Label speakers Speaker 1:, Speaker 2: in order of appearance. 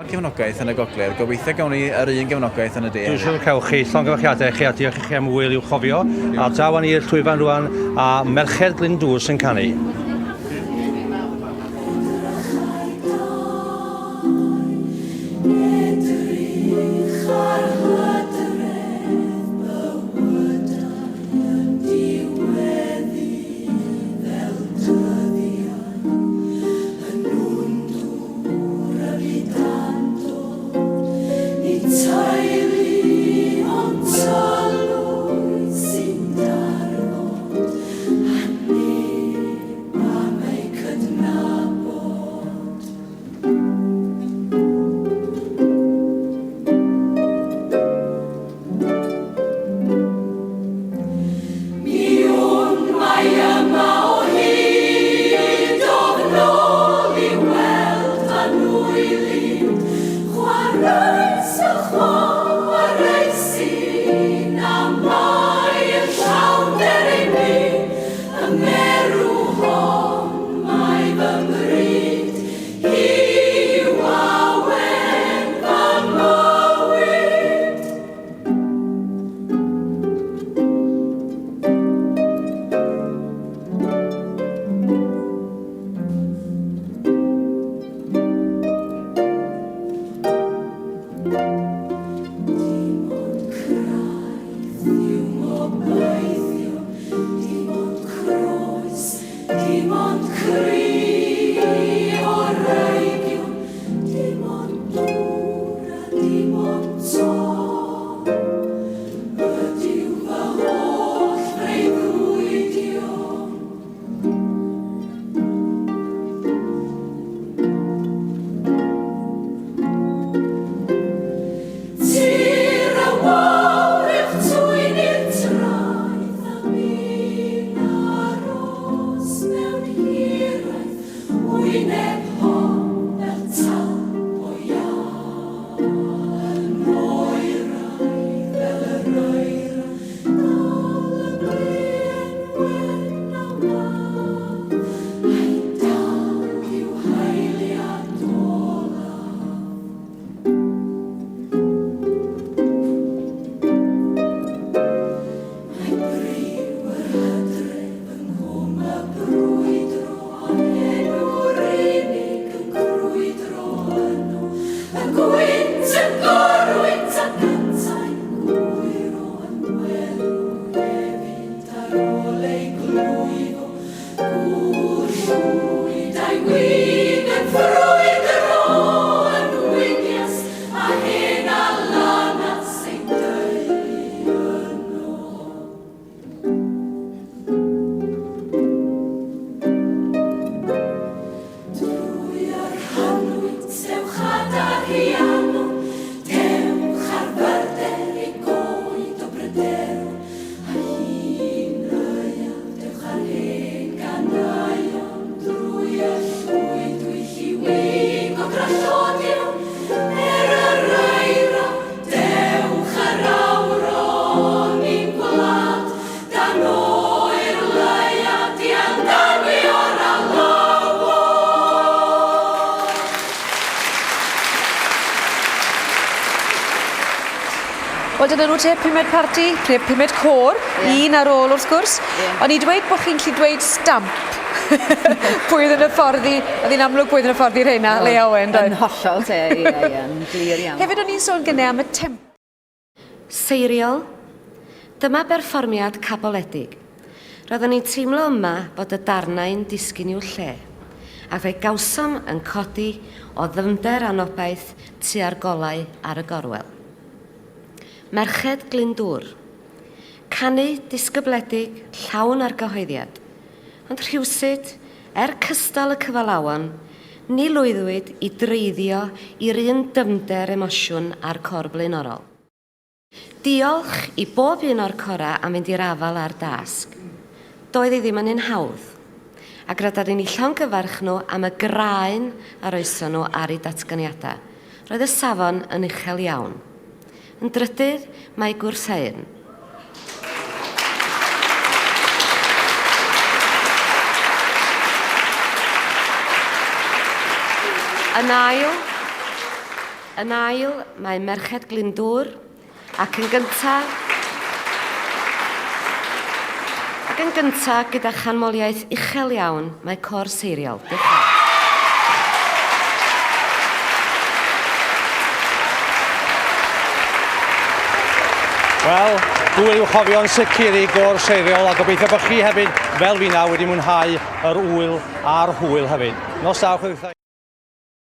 Speaker 1: Gefnogaeth yn y gogledd, gobeithio gawn ni yr un gefnogaeth yn y de.
Speaker 2: Dwi'n siŵr cael chi llongyfarchiadau chi a diolch i chi am wyl i'w chofio. A daw ni'r llwyfan rwan a Merched Glyndŵr sy'n canu.
Speaker 3: Wel, dyna nhw te pumed parti, pumed côr, un ar ôl wrth gwrs. Ond i dweud bod chi'n gallu dweud stamp. Pwy oedd yn hyfforddi, oedd hi'n amlwg pwy oedd yn hyfforddi rheina, Leah Owen.
Speaker 4: Yn hollol te, yn glir iawn.
Speaker 3: Hefyd o'n i'n sôn gynnau am y temp.
Speaker 5: Seiriol, dyma berfformiad caboledig. Roeddwn ni'n teimlo yma bod y darnau'n disgyn i'w lle, a fe gawsom yn codi o ddyfnder anobaith tua'r golau ar y gorwel. Merched Glyndŵr, canu disgybledig llawn ar gyhoeddiad, ond rhywsyd, cystal y cyfalawon, ni lwyddwyd i dreiddio i'r un dyfnder emosiwn a'r cor blaenorol. Diolch i bob un o'r cora am fynd i'r afal ar dasg. Doedd ei ddim yn un hawdd, ac rydyn ni'n llongyfarch nhw am y graen ar oeson nhw ar eu datganiadau. Roedd y safon yn uchel iawn. Yn drydydd, mae gwrthsain. Yn ail, Yn ail, mae Merched Glyndŵr, ac yn gynta, gyda chanmoliaeth uchel iawn, mae cor seiriol. Diolch yn fawr.
Speaker 2: Wel, Gwyl i'w chofio'n sicr i gor seiriol a gobeithio bod chi hefyd, fel fi na, wedi mwynhau yr wyl a'r hwyl hefyd. Nos dawch.